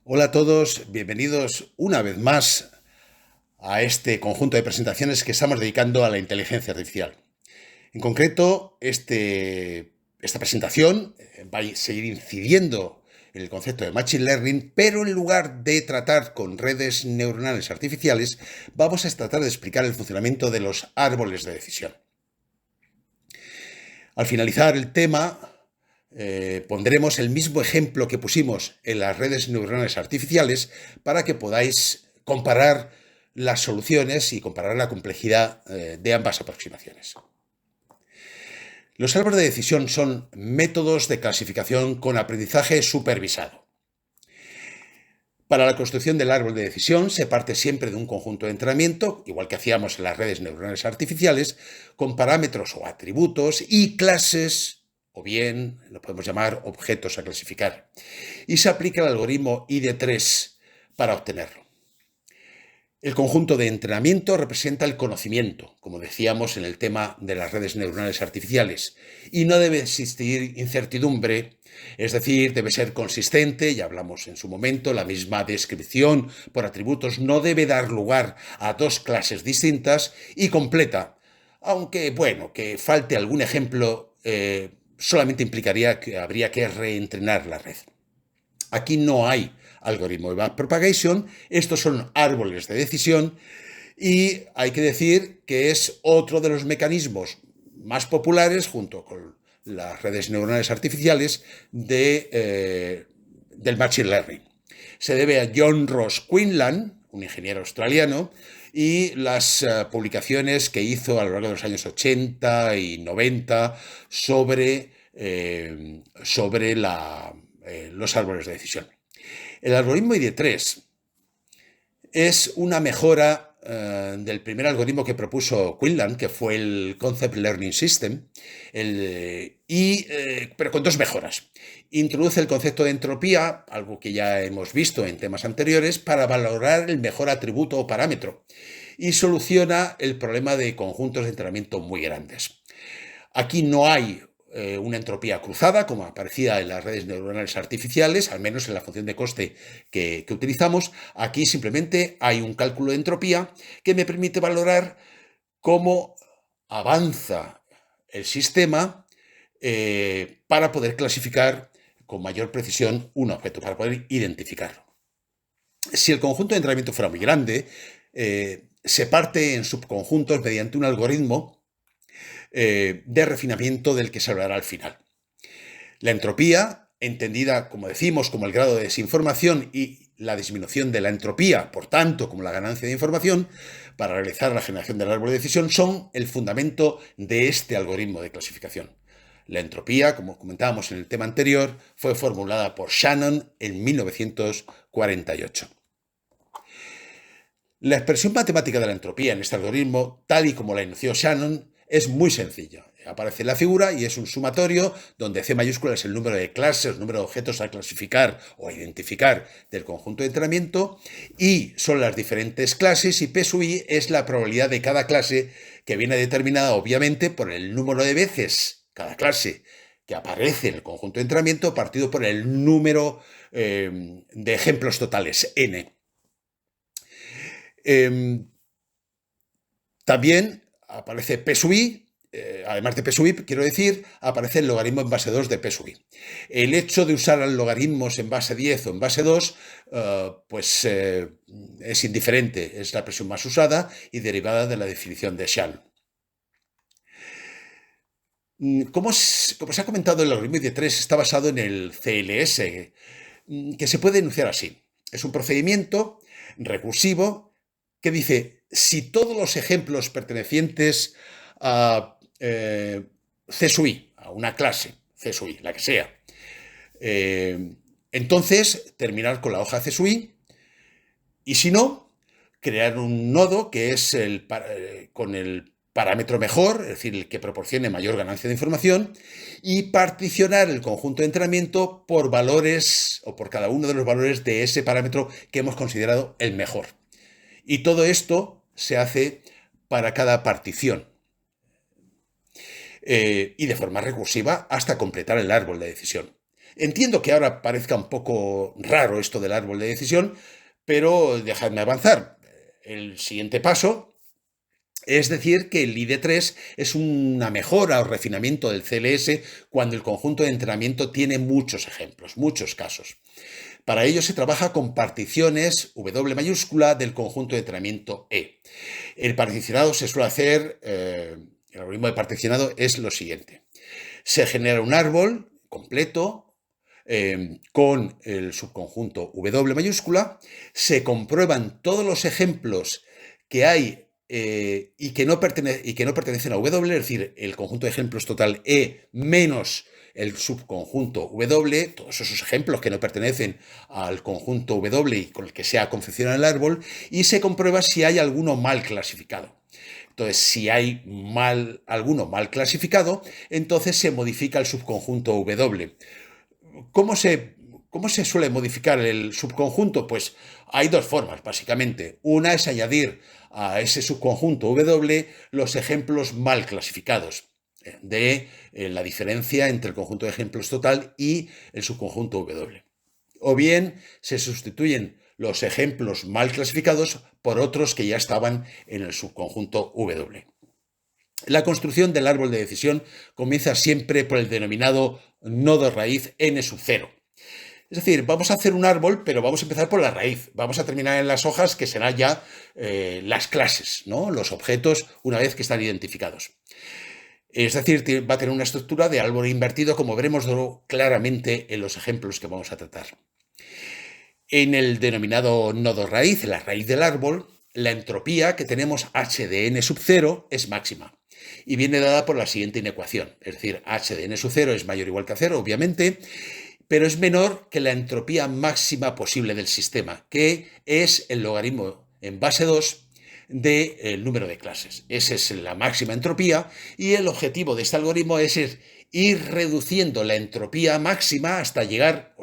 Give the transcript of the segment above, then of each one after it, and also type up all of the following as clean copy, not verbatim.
Hola a todos, bienvenidos una vez más a este conjunto de presentaciones que estamos dedicando a la inteligencia artificial. En concreto, esta presentación va a seguir incidiendo en el concepto de Machine Learning, pero en lugar de tratar con redes neuronales artificiales, vamos a tratar de explicar el funcionamiento de los árboles de decisión. Al finalizar el tema, pondremos el mismo ejemplo que pusimos en las redes neuronales artificiales para que podáis comparar las soluciones y comparar la complejidad de ambas aproximaciones. Los árboles de decisión son métodos de clasificación con aprendizaje supervisado. Para la construcción del árbol de decisión se parte siempre de un conjunto de entrenamiento, igual que hacíamos en las redes neuronales artificiales, con parámetros o atributos y clases, o bien lo podemos llamar objetos a clasificar. Y se aplica el algoritmo ID3 para obtenerlo. El conjunto de entrenamiento representa el conocimiento, como decíamos en el tema de las redes neuronales artificiales, y no debe existir incertidumbre, es decir, debe ser consistente, ya hablamos en su momento, la misma descripción por atributos no debe dar lugar a dos clases distintas y completa, aunque, bueno, que falte algún ejemplo solamente implicaría que habría que reentrenar la red. Aquí no hay algoritmo de backpropagation, estos son árboles de decisión y hay que decir que es otro de los mecanismos más populares, junto con las redes neuronales artificiales, del Machine Learning. Se debe a John Ross Quinlan, un ingeniero australiano, y las publicaciones que hizo a lo largo de los años 80 y 90 sobre los árboles de decisión. El algoritmo ID3 es una mejora del primer algoritmo que propuso Quinlan, que fue el Concept Learning System, pero con dos mejoras. Introduce el concepto de entropía, algo que ya hemos visto en temas anteriores, para valorar el mejor atributo o parámetro, y soluciona el problema de conjuntos de entrenamiento muy grandes. Aquí no hay una entropía cruzada, como aparecía en las redes neuronales artificiales, al menos en la función de coste que utilizamos. Aquí simplemente hay un cálculo de entropía que me permite valorar cómo avanza el sistema para poder clasificar con mayor precisión un objeto, para poder identificarlo. Si el conjunto de entrenamiento fuera muy grande, se parte en subconjuntos mediante un algoritmo de refinamiento del que se hablará al final. La entropía, entendida, como decimos, como el grado de desinformación y la disminución de la entropía, por tanto, como la ganancia de información, para realizar la generación del árbol de decisión, son el fundamento de este algoritmo de clasificación. La entropía, como comentábamos en el tema anterior, fue formulada por Shannon en 1948. La expresión matemática de la entropía en este algoritmo, tal y como la enunció Shannon, es muy sencilla. Aparece en la figura y es un sumatorio donde C mayúscula es el número de clases, el número de objetos a clasificar o a identificar del conjunto de entrenamiento, y son las diferentes clases, y P sub I es la probabilidad de cada clase, que viene determinada obviamente por el número de veces cada clase que aparece en el conjunto de entrenamiento partido por el número de ejemplos totales, n. También aparece P sub I, además de P sub I, quiero decir, aparece el logaritmo en base 2 de P sub I. El hecho de usar logaritmos en base 10 o en base 2, es indiferente, es la expresión más usada y derivada de la definición de Shannon. Como se ha comentado, el algoritmo ID3 está basado en el CLS, que se puede enunciar así. Es un procedimiento recursivo que dice, si todos los ejemplos pertenecientes a C sub I, a una clase C sub I, la que sea, entonces terminar con la hoja C sub I, y si no, crear un nodo que es con el parámetro mejor, es decir, el que proporcione mayor ganancia de información, y particionar el conjunto de entrenamiento por valores o por cada uno de los valores de ese parámetro que hemos considerado el mejor. Y todo esto se hace para cada partición y de forma recursiva hasta completar el árbol de decisión. Entiendo que ahora parezca un poco raro esto del árbol de decisión, pero dejadme avanzar. El siguiente paso es decir que el ID3 es una mejora o refinamiento del CLS cuando el conjunto de entrenamiento tiene muchos ejemplos, muchos casos. Para ello se trabaja con particiones W mayúscula del conjunto de entrenamiento E. El particionado se suele hacer, el algoritmo de particionado es lo siguiente. Se genera un árbol completo con el subconjunto W mayúscula, se comprueban todos los ejemplos que hay y que no pertenecen a W, es decir, el conjunto de ejemplos total E menos el subconjunto W, todos esos ejemplos que no pertenecen al conjunto W y con el que se ha confeccionado el árbol, y se comprueba si hay alguno mal clasificado. Entonces, si hay alguno mal clasificado, entonces se modifica el subconjunto W. ¿Cómo se suele modificar el subconjunto? Pues hay dos formas, básicamente. Una es añadir a ese subconjunto W los ejemplos mal clasificados de la diferencia entre el conjunto de ejemplos total y el subconjunto W. O bien se sustituyen los ejemplos mal clasificados por otros que ya estaban en el subconjunto W. La construcción del árbol de decisión comienza siempre por el denominado nodo raíz n sub 0. Es decir, vamos a hacer un árbol, pero vamos a empezar por la raíz. Vamos a terminar en las hojas, que serán ya las clases, ¿no? Los objetos, una vez que están identificados. Es decir, va a tener una estructura de árbol invertido, como veremos claramente en los ejemplos que vamos a tratar. En el denominado nodo raíz, la raíz del árbol, la entropía que tenemos h de n sub 0 es máxima y viene dada por la siguiente inecuación. Es decir, h de n sub 0 es mayor o igual que a 0, obviamente, pero es menor que la entropía máxima posible del sistema, que es el logaritmo en base 2 del número de clases. Esa es la máxima entropía y el objetivo de este algoritmo es ir reduciendo la entropía máxima hasta llegar,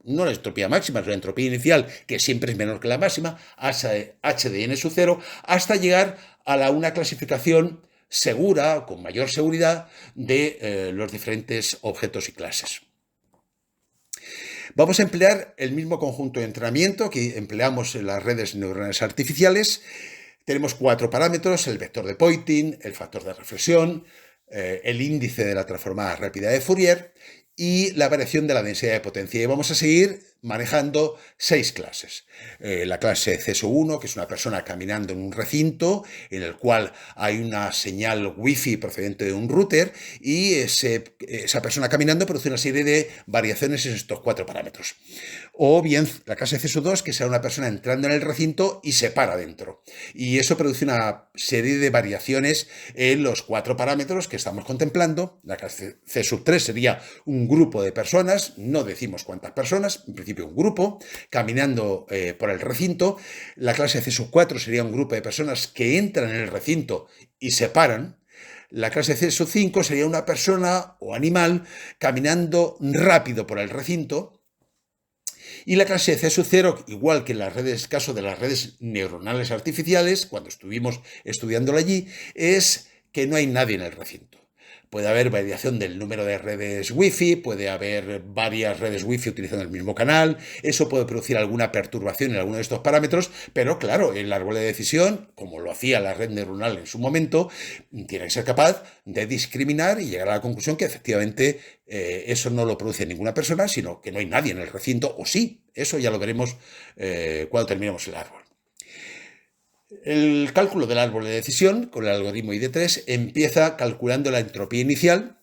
no la entropía máxima, es la entropía inicial, que siempre es menor que la máxima, h de n sub 0, hasta llegar a una clasificación segura, con mayor seguridad, de los diferentes objetos y clases. Vamos a emplear el mismo conjunto de entrenamiento que empleamos en las redes neuronales artificiales. Tenemos 4 parámetros: el vector de Poynting, el factor de reflexión, el índice de la transformada rápida de Fourier y la variación de la densidad de potencia. Y vamos a seguir manejando 6 clases. La clase CSU1, que es una persona caminando en un recinto en el cual hay una señal wifi procedente de un router y esa persona caminando produce una serie de variaciones en estos 4 parámetros. O bien la clase CSU2, que será una persona entrando en el recinto y se para dentro. Y eso produce una serie de variaciones en los 4 parámetros que estamos contemplando. La clase CSU3 sería un grupo de personas, no decimos cuántas personas, en principio un grupo, caminando por el recinto. La clase CSU4 sería un grupo de personas que entran en el recinto y se paran. La clase CSU5 sería una persona o animal caminando rápido por el recinto. Y la clase CSU0, igual que en las redes, caso de las redes neuronales artificiales, cuando estuvimos estudiándolo allí, es que no hay nadie en el recinto. Puede haber variación del número de redes Wi-Fi, puede haber varias redes Wi-Fi utilizando el mismo canal, eso puede producir alguna perturbación en alguno de estos parámetros, pero claro, el árbol de decisión, como lo hacía la red neuronal en su momento, tiene que ser capaz de discriminar y llegar a la conclusión que efectivamente eso no lo produce ninguna persona, sino que no hay nadie en el recinto, o sí, eso ya lo veremos cuando terminemos el árbol. El cálculo del árbol de decisión con el algoritmo ID3 empieza calculando la entropía inicial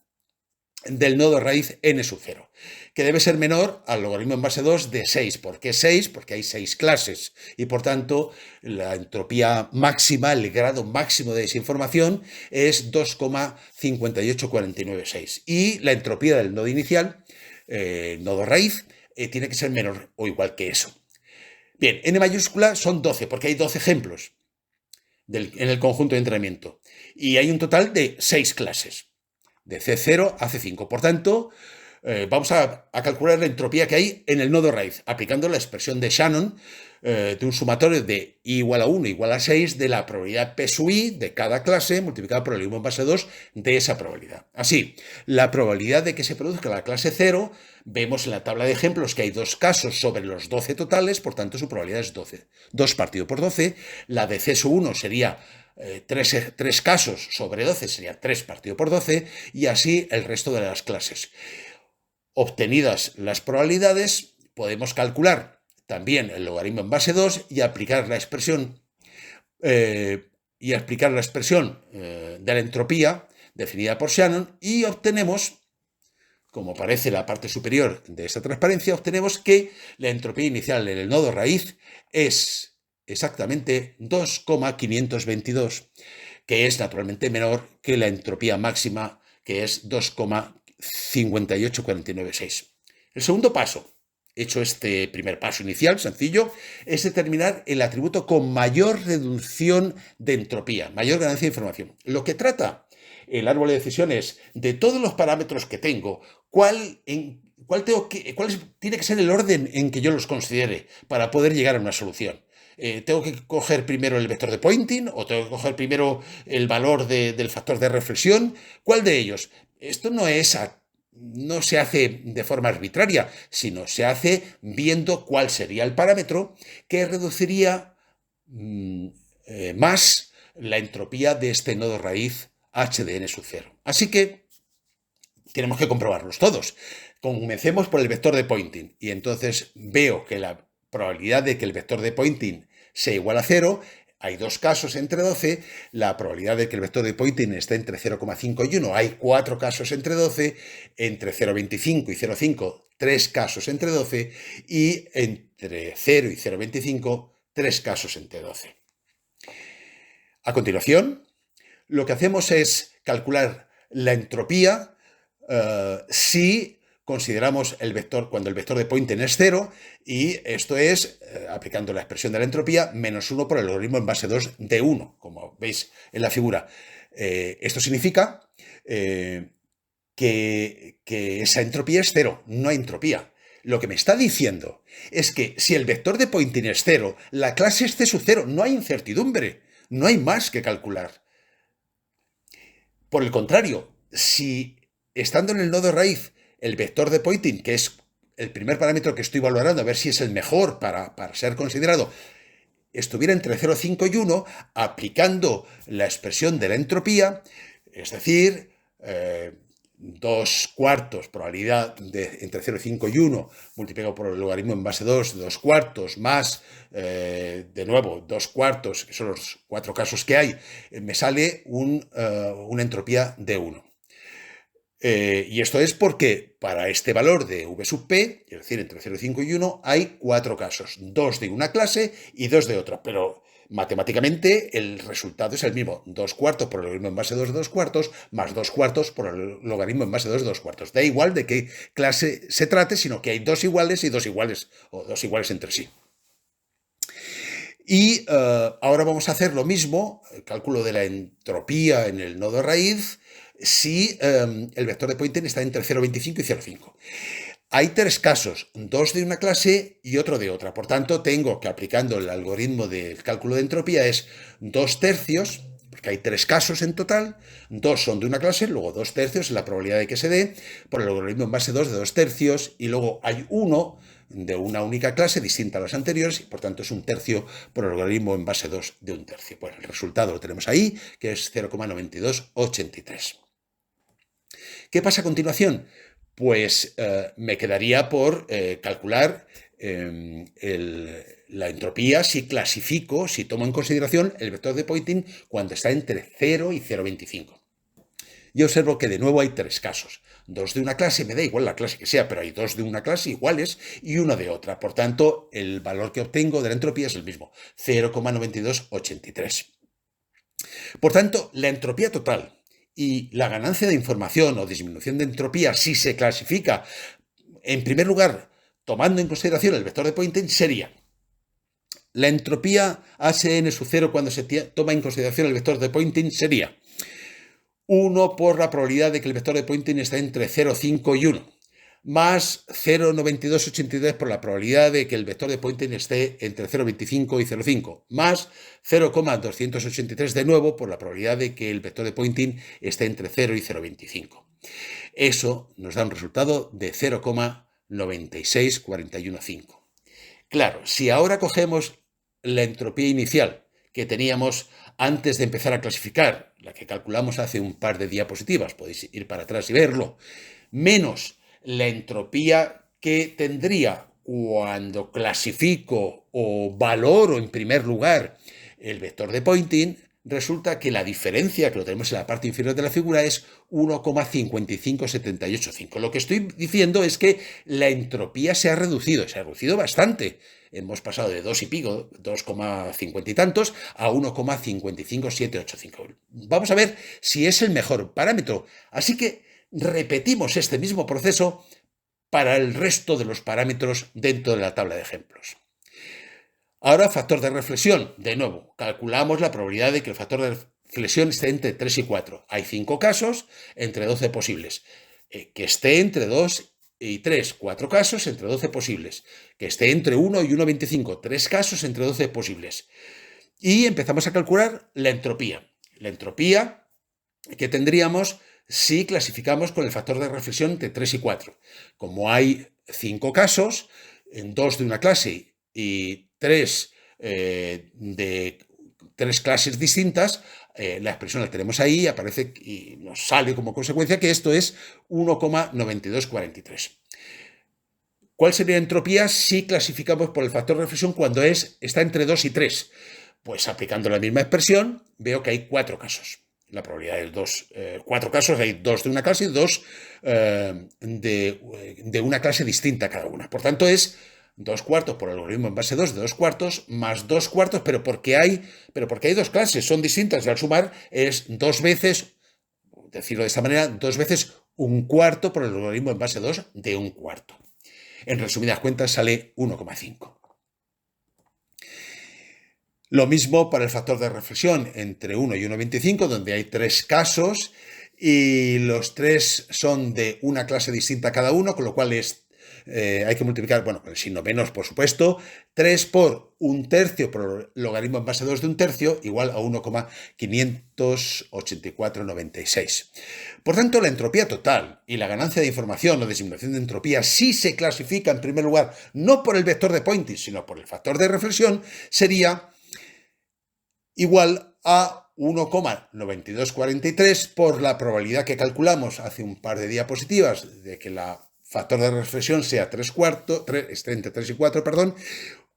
del nodo raíz n sub 0, que debe ser menor al logaritmo en base 2 de 6. ¿Por qué 6? Porque hay 6 clases y por tanto la entropía máxima, el grado máximo de desinformación es 2,58496 y la entropía del nodo inicial, nodo raíz, tiene que ser menor o igual que eso. Bien, n mayúscula son 12 porque hay 12 ejemplos en el conjunto de entrenamiento y hay un total de 6 clases, de C0 a C5. Por tanto, vamos a calcular la entropía que hay en el nodo raíz, aplicando la expresión de Shannon de un sumatorio de i igual a 1 igual a 6 de la probabilidad P sub i de cada clase multiplicada por el logaritmo en base 2 de esa probabilidad. Así, la probabilidad de que se produzca la clase 0, vemos en la tabla de ejemplos que hay 2 casos sobre los 12 totales, por tanto su probabilidad es 12. 2 partido por 12, la de C sub 1 sería 3 casos sobre 12, sería 3 partido por 12, y así el resto de las clases. Obtenidas las probabilidades, podemos calcular también el logaritmo en base 2 y aplicar la expresión, de la entropía definida por Shannon, y obtenemos, como aparece en la parte superior de esta transparencia, obtenemos que la entropía inicial en el nodo raíz es exactamente 2,522, que es naturalmente menor que la entropía máxima, que es 2,58496. El segundo paso, hecho este primer paso inicial, sencillo, es determinar el atributo con mayor reducción de entropía, mayor ganancia de información. Lo que trata el árbol de decisiones de todos los parámetros que tengo, cuál tiene que ser el orden en que yo los considere para poder llegar a una solución. ¿Tengo que coger primero el vector de Poynting o tengo que coger primero el valor del factor de reflexión? ¿Cuál de ellos? Esto no se hace de forma arbitraria, sino se hace viendo cuál sería el parámetro que reduciría más la entropía de este nodo raíz h de n sub 0. Así que tenemos que comprobarlos todos. Comencemos por el vector de Poynting y entonces veo que la probabilidad de que el vector de Poynting sea igual a 0, hay 2 casos entre 12, la probabilidad de que el vector de Poynting esté entre 0,5 y 1, hay 4 casos entre 12, entre 0,25 y 0,5, 3 casos entre 12, y entre 0 y 0,25, 3 casos entre 12. A continuación, lo que hacemos es calcular la entropía si consideramos el vector cuando el vector de Poynting es 0, y esto es, aplicando la expresión de la entropía, menos 1 por el logaritmo en base 2 de 1, como veis en la figura. Esto significa que esa entropía es 0, no hay entropía. Lo que me está diciendo es que si el vector de Poynting es 0, la clase es C sub 0, no hay incertidumbre, no hay más que calcular. Por el contrario, si estando en el nodo raíz el vector de Poynting, que es el primer parámetro que estoy valorando, a ver si es el mejor para ser considerado, estuviera entre 0,5 y 1, aplicando la expresión de la entropía, es decir, 2 cuartos probabilidad de entre 0,5 y 1 multiplicado por el logaritmo en base 2 de 2 cuartos más, de nuevo, 2 cuartos, que son los 4 casos que hay, me sale una entropía de 1. Y esto es porque para este valor de V sub P, es decir, entre 0,5 y 1, hay 4 casos, 2 de una clase y 2 de otra, pero matemáticamente el resultado es el mismo, 2 cuartos por el logaritmo en base 2 de 2 cuartos más 2 cuartos por el logaritmo en base 2 de 2 cuartos. Da igual de qué clase se trate, sino que hay 2 iguales y 2 iguales, o 2 iguales entre sí. Y ahora vamos a hacer lo mismo, el cálculo de la entropía en el nodo raíz, si el vector de Poynting está entre 0,25 y 0,5. Hay 3 casos, 2 de una clase y otro de otra. Por tanto, tengo que, aplicando el algoritmo del cálculo de entropía, es 2 tercios, porque hay 3 casos en total, 2 son de una clase, luego 2 tercios es la probabilidad de que se dé, por el algoritmo en base 2 de 2 tercios, y luego hay 1 de una única clase distinta a las anteriores, y por tanto es 1 tercio por el logaritmo en base 2 de 1 tercio. Bueno, el resultado lo tenemos ahí, que es 0,9283. ¿Qué pasa a continuación? Pues me quedaría por calcular la entropía si tomo en consideración el vector de Poynting cuando está entre 0 y 0,25. Y observo que de nuevo hay 3 casos. 2 de una clase, me da igual la clase que sea, pero hay 2 de una clase iguales y 1 de otra. Por tanto, el valor que obtengo de la entropía es el mismo, 0,9283. Por tanto, la entropía total y la ganancia de información o disminución de entropía, si se clasifica, en primer lugar, tomando en consideración el vector de Poynting, sería la entropía Hn sub 0 cuando se toma en consideración el vector de Poynting sería 1 por la probabilidad de que el vector de Poynting está entre 0,5 y 1, más 0,9283 por la probabilidad de que el vector de Poynting esté entre 0,25 y 0,5, más 0,283 de nuevo por la probabilidad de que el vector de Poynting esté entre 0 y 0,25. Eso nos da un resultado de 0,96415. Claro, si ahora cogemos la entropía inicial que teníamos antes de empezar a clasificar, la que calculamos hace un par de diapositivas, podéis ir para atrás y verlo, menos la entropía que tendría cuando clasifico o valoro en primer lugar el vector de Poynting, resulta que la diferencia, que lo tenemos en la parte inferior de la figura, es 1,55785. Lo que estoy diciendo es que la entropía se ha reducido bastante. Hemos pasado de 2 y pico, 2,50 y tantos, a 1,55785. Vamos a ver si es el mejor parámetro. Así que repetimos este mismo proceso para el resto de los parámetros dentro de la tabla de ejemplos. Ahora, factor de reflexión. De nuevo, calculamos la probabilidad de que el factor de reflexión esté entre 3 y 4. Hay 5 casos entre 12 posibles. Que esté entre 2 y 3, 4 casos entre 12 posibles. Que esté entre 1 y 1,25, 3 casos entre 12 posibles. Y empezamos a calcular la entropía. La entropía que tendríamos si clasificamos con el factor de reflexión entre 3 y 4. Como hay 5 casos, en 2 de una clase y 3 de 3 clases distintas, la expresión la tenemos ahí, aparece y nos sale como consecuencia que esto es 1,9243. ¿Cuál sería la entropía si clasificamos por el factor de reflexión cuando está entre 2 y 3? Pues aplicando la misma expresión, veo que hay 4 casos. La probabilidad es 4 casos, hay 2 de una clase y 2 de una clase distinta cada una. Por tanto, es 2 cuartos por el logaritmo en base 2 de 2 cuartos más 2 cuartos, pero porque hay 2 clases, son distintas, y al sumar es 2 veces, decirlo de esta manera, 2 veces un cuarto por el logaritmo en base 2 de un cuarto. En resumidas cuentas sale 1,5. Lo mismo para el factor de reflexión entre 1 y 1,25, donde hay 3 casos y los 3 son de una clase distinta cada uno, con lo cual hay que multiplicar, bueno, con el signo menos, por supuesto, 3 por un tercio por logaritmo en base 2 de un tercio, igual a 1,58496. Por tanto, la entropía total y la ganancia de información o disminución de entropía, si se clasifica en primer lugar no por el vector de Poynting, sino por el factor de reflexión, sería igual a 1,9243 por la probabilidad que calculamos hace un par de diapositivas de que la factor de reflexión sea 3 cuartos, esté entre 3 y 4, perdón,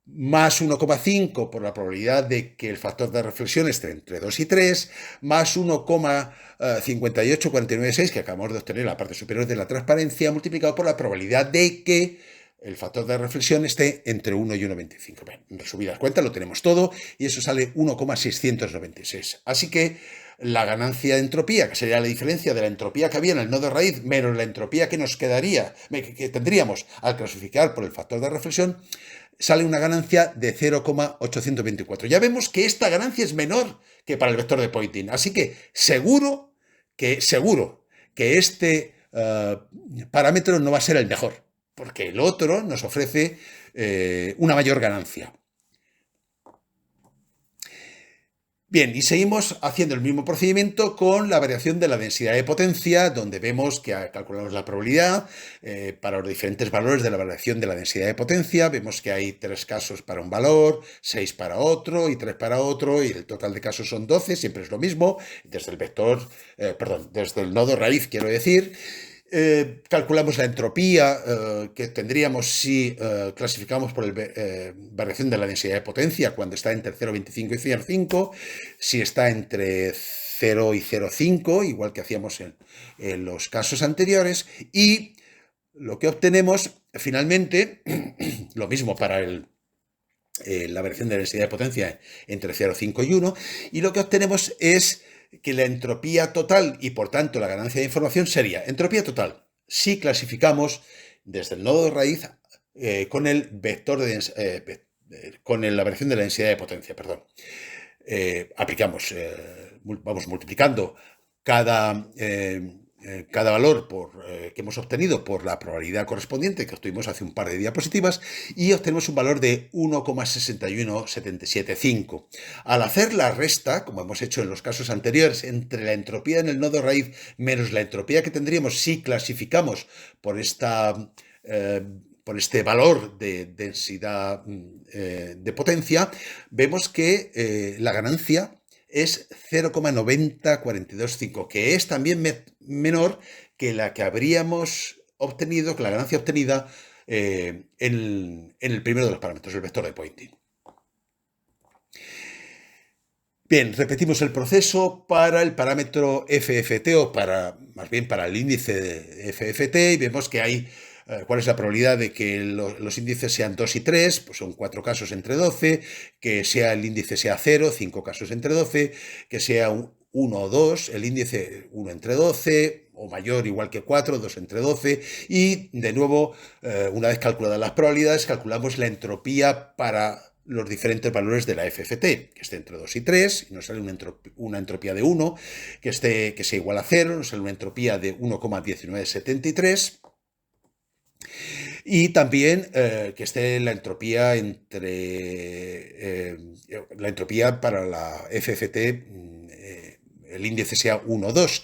más 1,5 por la probabilidad de que el factor de reflexión esté entre 2 y 3, más 1,58496 que acabamos de obtener en la parte superior de la transparencia, multiplicado por la probabilidad de que el factor de reflexión esté entre 1 y 1,25. En resumidas cuentas, lo tenemos todo y eso sale 1,696. Así que la ganancia de entropía, que sería la diferencia de la entropía que había en el nodo raíz menos la entropía que nos quedaría, que tendríamos al clasificar por el factor de reflexión, sale una ganancia de 0,824. Ya vemos que esta ganancia es menor que para el vector de Poynting. Así que seguro que este parámetro no va a ser el mejor, porque el otro nos ofrece una mayor ganancia. Bien, y seguimos haciendo el mismo procedimiento con la variación de la densidad de potencia, donde vemos que calculamos la probabilidad para los diferentes valores de la variación de la densidad de potencia. Vemos que hay 3 casos para un valor, 6 para otro y 3 para otro, y el total de casos son 12, siempre es lo mismo, desde el vector, desde el nodo raíz, quiero decir. Calculamos la entropía que tendríamos si clasificamos por variación de la densidad de potencia cuando está entre 0,25 y 0,5, si está entre 0 y 0,5, igual que hacíamos en los casos anteriores, y lo que obtenemos finalmente, lo mismo para la variación de la densidad de potencia entre 0,5 y 1, y lo que obtenemos es que la entropía total y por tanto la ganancia de información sería entropía total si clasificamos desde el nodo de raíz con el vector con la variación de la densidad de potencia, perdón. Vamos multiplicando cada cada valor que hemos obtenido por la probabilidad correspondiente que obtuvimos hace un par de diapositivas y obtenemos un valor de 1,61775. Al hacer la resta, como hemos hecho en los casos anteriores, entre la entropía en el nodo raíz menos la entropía que tendríamos si clasificamos por este valor de densidad de potencia, vemos que la ganancia es 0,90425, que es también menor que la que habríamos obtenido, que la ganancia obtenida en el primero de los parámetros, el vector de Poynting. Bien, repetimos el proceso para el parámetro FFT, o más bien para el índice de FFT, y vemos que hay cuál es la probabilidad de que los índices sean 2 y 3, pues son 4 casos entre 12, que el índice sea 0, 5 casos entre 12, que sea 1 o 2, el índice 1 entre 12, o mayor igual que 4, 2 entre 12, y de nuevo, una vez calculadas las probabilidades, calculamos la entropía para los diferentes valores de la FFT, que esté entre 2 y 3, y nos sale una entropía de 1, que sea igual a 0, nos sale una entropía de 1,1973, y también que esté la entropía la entropía para la FFT, el índice sea 1 o 2.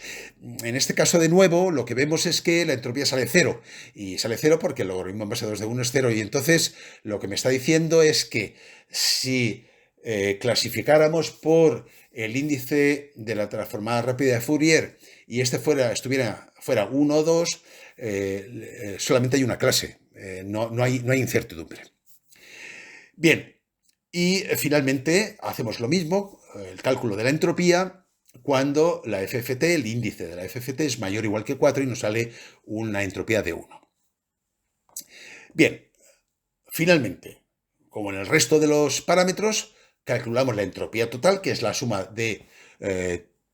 En este caso, de nuevo, lo que vemos es que la entropía sale 0, y sale 0 porque el logaritmo en base a 2 de 1 es 0, y entonces lo que me está diciendo es que si clasificáramos por el índice de la transformada rápida de Fourier y este fuera 1 o 2, solamente hay una clase, no hay incertidumbre. Bien, y finalmente hacemos lo mismo, el cálculo de la entropía, cuando la FFT, el índice de la FFT es mayor o igual que 4 y nos sale una entropía de 1. Bien, finalmente, como en el resto de los parámetros, calculamos la entropía total, que es la suma de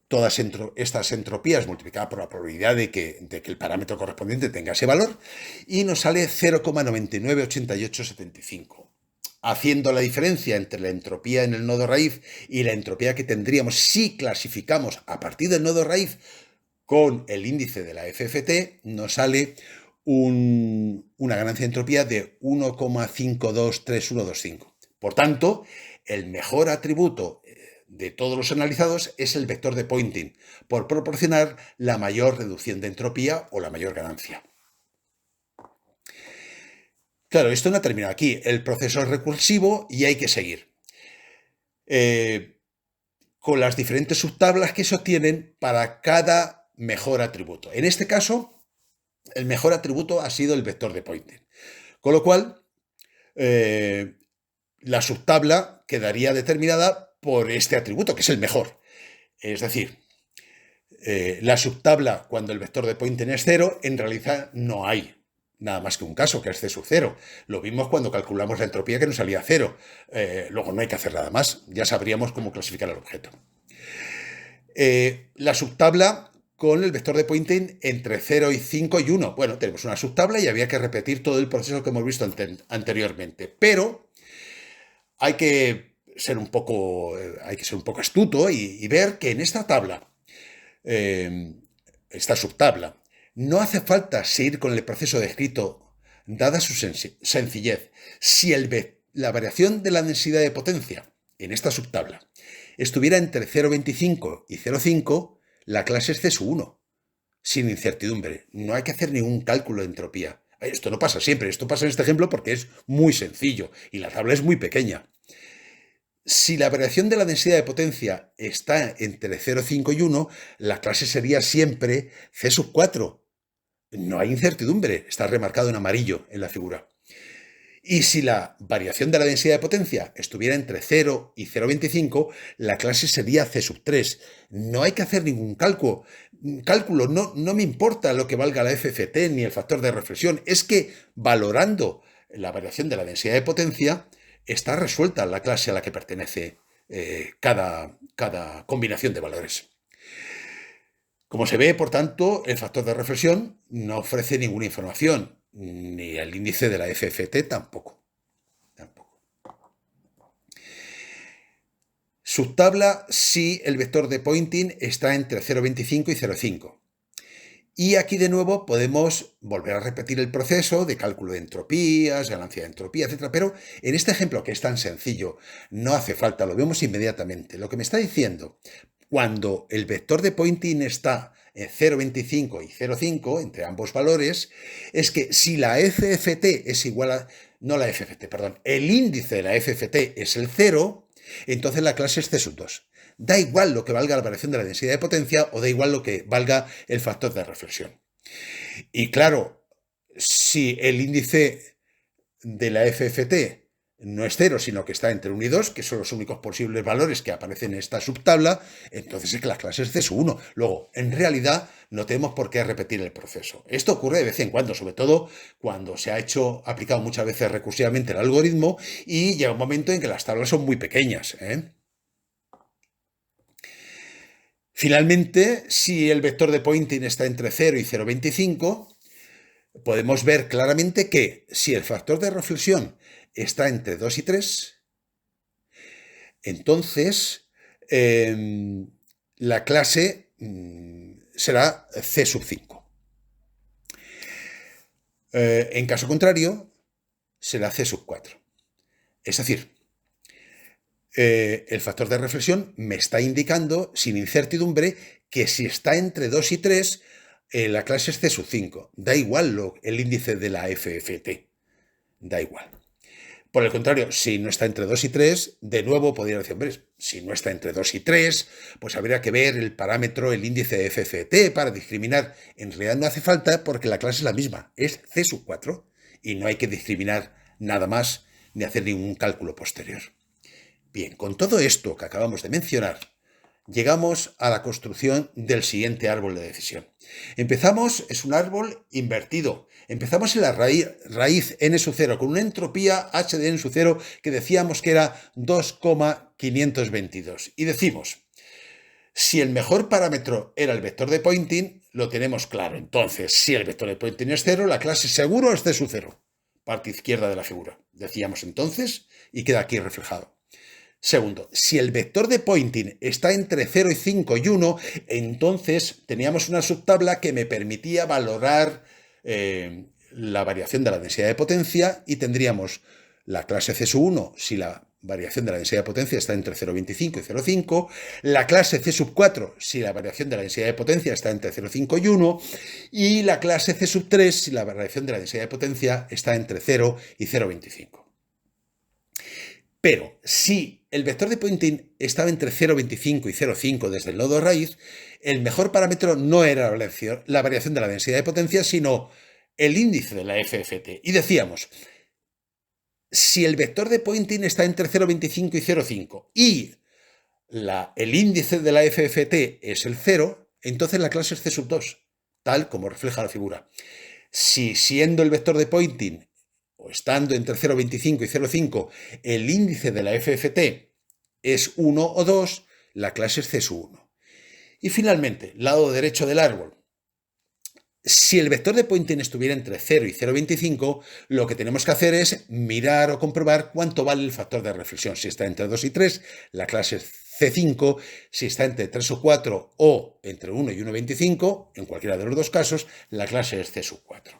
todas estas entropías multiplicada por la probabilidad de que el parámetro correspondiente tenga ese valor, y nos sale 0,998875. Haciendo la diferencia entre la entropía en el nodo raíz y la entropía que tendríamos si clasificamos a partir del nodo raíz con el índice de la FFT, nos sale una ganancia de entropía de 1,523125. Por tanto, el mejor atributo de todos los analizados es el vector de Poynting, por proporcionar la mayor reducción de entropía o la mayor ganancia. Claro, esto no ha terminado aquí. El proceso es recursivo y hay que seguir con las diferentes subtablas que se obtienen para cada mejor atributo. En este caso, el mejor atributo ha sido el vector de Poynting. Con lo cual, la subtabla quedaría determinada por este atributo, que es el mejor. Es decir, la subtabla, cuando el vector de Poynting es 0, en realidad no hay nada más que un caso, que es C sub 0. Lo vimos cuando calculamos la entropía, que nos salía 0. Luego no hay que hacer nada más, ya sabríamos cómo clasificar el objeto. La subtabla con el vector de Poynting entre 0 y 5 y 1. Bueno, tenemos una subtabla y había que repetir todo el proceso que hemos visto anteriormente. Pero hay que ser un poco astuto y ver que en esta tabla, esta subtabla, no hace falta seguir con el proceso descrito, dada su sencillez. Si la variación de la densidad de potencia en esta subtabla estuviera entre 0,25 y 0,5, la clase es C1, sin incertidumbre. No hay que hacer ningún cálculo de entropía. Esto no pasa siempre, esto pasa en este ejemplo porque es muy sencillo y la tabla es muy pequeña. Si la variación de la densidad de potencia está entre 0,5 y 1, la clase sería siempre C sub 4. No hay incertidumbre, está remarcado en amarillo en la figura. Y si la variación de la densidad de potencia estuviera entre 0 y 0,25, la clase sería C sub 3. No hay que hacer ningún cálculo. No me importa lo que valga la FFT ni el factor de reflexión. Es que valorando la variación de la densidad de potencia, está resuelta la clase a la que pertenece cada combinación de valores. Como se ve, por tanto, el factor de reflexión no ofrece ninguna información, ni el índice de la FFT tampoco. Subtabla si el vector de Poynting está entre 0,25 y 0,5. Y aquí de nuevo podemos volver a repetir el proceso de cálculo de entropías, ganancia de entropía, etc. Pero en este ejemplo que es tan sencillo, no hace falta, lo vemos inmediatamente. Lo que me está diciendo, cuando el vector de Poynting está en 0,25 y 0,5, entre ambos valores, es que si la FFT es igual a... No la FFT, perdón. El índice de la FFT es el 0, entonces la clase es C sub 2. Da igual lo que valga la variación de la densidad de potencia o da igual lo que valga el factor de reflexión. Y claro, si el índice de la FFT no es 0, sino que está entre 1 y 2, que son los únicos posibles valores que aparecen en esta subtabla, entonces es que la clase es C sub 1. Luego, en realidad, no tenemos por qué repetir el proceso. Esto ocurre de vez en cuando, sobre todo cuando se ha aplicado muchas veces recursivamente el algoritmo y llega un momento en que las tablas son muy pequeñas, Finalmente, si el vector de Poynting está entre 0 y 0,25, podemos ver claramente que si el factor de reflexión está entre 2 y 3, entonces la clase será C sub 5. En caso contrario, será C sub 4. Es decir, el factor de reflexión me está indicando, sin incertidumbre, que si está entre 2 y 3, la clase es C sub 5. Da igual el índice de la FFT. Da igual. Por el contrario, si no está entre 2 y 3, de nuevo podría decir, hombre, si no está entre 2 y 3, pues habría que ver el parámetro, el índice de FFT para discriminar. En realidad no hace falta porque la clase es la misma, es C sub 4 y no hay que discriminar nada más ni hacer ningún cálculo posterior. Bien, con todo esto que acabamos de mencionar, llegamos a la construcción del siguiente árbol de decisión. Empezamos, es un árbol invertido. Empezamos en la raíz n sub 0 con una entropía h de n sub 0 que decíamos que era 2,522. Y decimos, si el mejor parámetro era el vector de Poynting, lo tenemos claro. Entonces, si el vector de Poynting es 0, la clase seguro es C sub 0. Parte izquierda de la figura. Decíamos entonces, y queda aquí reflejado. Segundo, si el vector de Poynting está entre 0 y 5 y 1, entonces teníamos una subtabla que me permitía valorar la variación de la densidad de potencia y tendríamos la clase C sub 1 si la variación de la densidad de potencia está entre 0,25 y 0,5, la clase C sub 4 si la variación de la densidad de potencia está entre 0,5 y 1 y la clase C sub 3 si la variación de la densidad de potencia está entre 0 y 0,25. Pero si el vector de Poynting estaba entre 0,25 y 0,5 desde el nodo raíz, el mejor parámetro no era la variación de la densidad de potencia, sino el índice de la FFT. Y decíamos, si el vector de Poynting está entre 0,25 y 0,5 y el índice de la FFT es el 0, entonces la clase es C sub 2, tal como refleja la figura. Si siendo el vector de Poynting o estando entre 0,25 y 0,5, el índice de la FFT es 1 o 2, la clase es C sub 1. Y finalmente, lado derecho del árbol. Si el vector de Poynting estuviera entre 0 y 0,25, lo que tenemos que hacer es mirar o comprobar cuánto vale el factor de reflexión. Si está entre 2 y 3, la clase es C5. Si está entre 3 o 4 o entre 1 y 1,25, en cualquiera de los dos casos, la clase es C sub 4.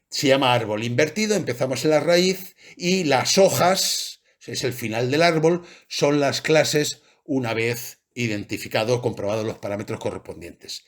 Se llama árbol invertido, empezamos en la raíz y las hojas, es el final del árbol, son las clases una vez identificado, comprobado los parámetros correspondientes.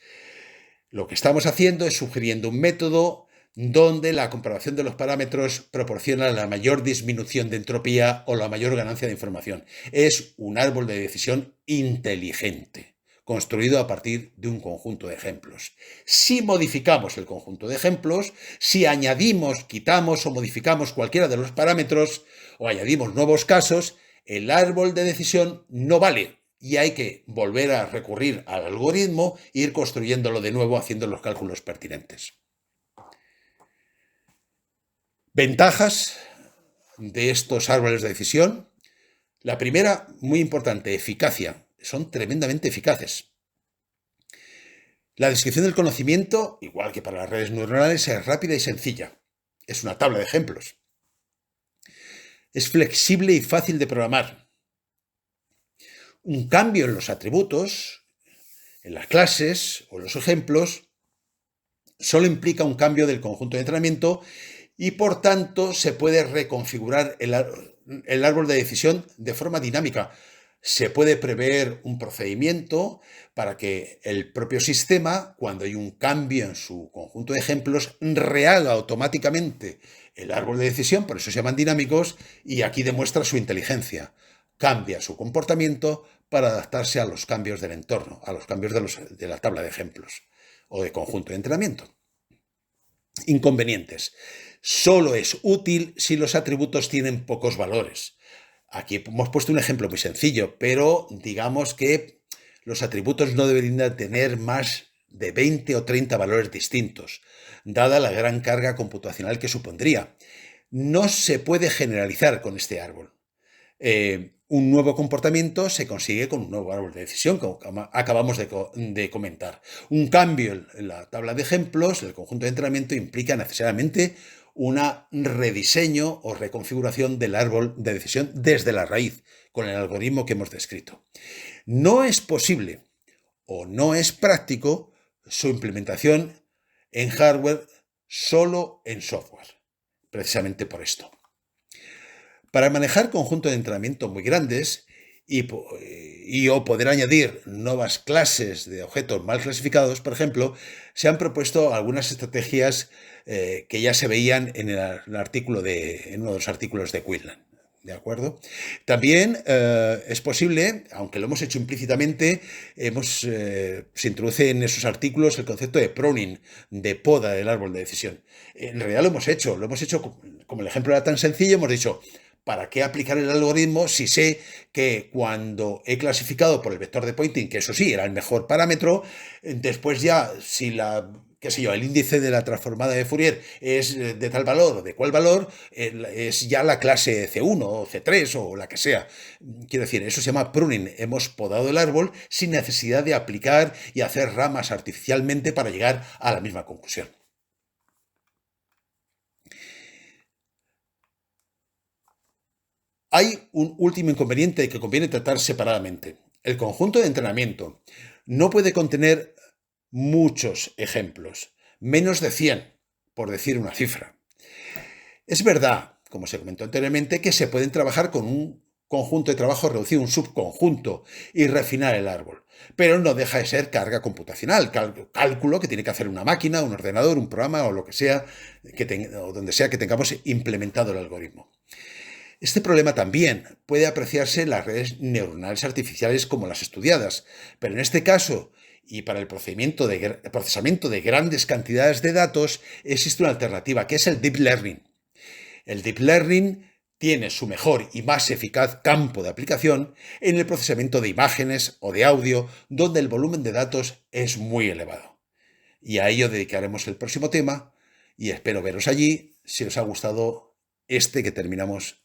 Lo que estamos haciendo es sugiriendo un método donde la comprobación de los parámetros proporciona la mayor disminución de entropía o la mayor ganancia de información. Es un árbol de decisión inteligente, construido a partir de un conjunto de ejemplos. Si modificamos el conjunto de ejemplos, si añadimos, quitamos o modificamos cualquiera de los parámetros o añadimos nuevos casos, el árbol de decisión no vale y hay que volver a recurrir al algoritmo e ir construyéndolo de nuevo haciendo los cálculos pertinentes. Ventajas de estos árboles de decisión. La primera, muy importante, eficacia. Son tremendamente eficaces. La descripción del conocimiento, igual que para las redes neuronales, es rápida y sencilla. Es una tabla de ejemplos. Es flexible y fácil de programar. Un cambio en los atributos, en las clases o en los ejemplos, solo implica un cambio del conjunto de entrenamiento y por tanto se puede reconfigurar el árbol de decisión de forma dinámica. Se puede prever un procedimiento para que el propio sistema, cuando hay un cambio en su conjunto de ejemplos, rehaga automáticamente el árbol de decisión, por eso se llaman dinámicos, y aquí demuestra su inteligencia. Cambia su comportamiento para adaptarse a los cambios del entorno, a los cambios de la tabla de ejemplos o de conjunto de entrenamiento. Inconvenientes. Solo es útil si los atributos tienen pocos valores. Aquí hemos puesto un ejemplo muy sencillo, pero digamos que los atributos no deberían tener más de 20 o 30 valores distintos, dada la gran carga computacional que supondría. No se puede generalizar con este árbol. Un nuevo comportamiento se consigue con un nuevo árbol de decisión, como acabamos de comentar. Un cambio en la tabla de ejemplos, el conjunto de entrenamiento, implica necesariamente un rediseño o reconfiguración del árbol de decisión desde la raíz, con el algoritmo que hemos descrito. No es posible o no es práctico su implementación en hardware, solo en software, precisamente por esto. Para manejar conjuntos de entrenamiento muy grandes o poder añadir nuevas clases de objetos mal clasificados, por ejemplo, se han propuesto algunas estrategias que ya se veían en en uno de los artículos de Quillen. ¿De acuerdo? También es posible, aunque lo hemos hecho implícitamente, se introduce en esos artículos el concepto de pruning, de poda del árbol de decisión. En realidad lo hemos hecho como el ejemplo era tan sencillo, hemos dicho, ¿para qué aplicar el algoritmo si sé que cuando he clasificado por el vector de Poynting, que eso sí, era el mejor parámetro, después ya si el índice de la transformada de Fourier es de tal valor o de cual valor, es ya la clase C1 o C3 o la que sea. Quiero decir, eso se llama pruning. Hemos podado el árbol sin necesidad de aplicar y hacer ramas artificialmente para llegar a la misma conclusión. Hay un último inconveniente que conviene tratar separadamente. El conjunto de entrenamiento no puede contener muchos ejemplos, menos de 100, por decir una cifra. Es verdad, como se comentó anteriormente, que se pueden trabajar con un conjunto de trabajo reducido, un subconjunto, y refinar el árbol. Pero no deja de ser carga computacional, cálculo que tiene que hacer una máquina, un ordenador, un programa o lo que sea, o donde sea que tengamos implementado el algoritmo. Este problema también puede apreciarse en las redes neuronales artificiales como las estudiadas, pero en este caso, y para el procesamiento de grandes cantidades de datos, existe una alternativa, que es el Deep Learning. El Deep Learning tiene su mejor y más eficaz campo de aplicación en el procesamiento de imágenes o de audio, donde el volumen de datos es muy elevado. Y a ello dedicaremos el próximo tema, y espero veros allí si os ha gustado este que terminamos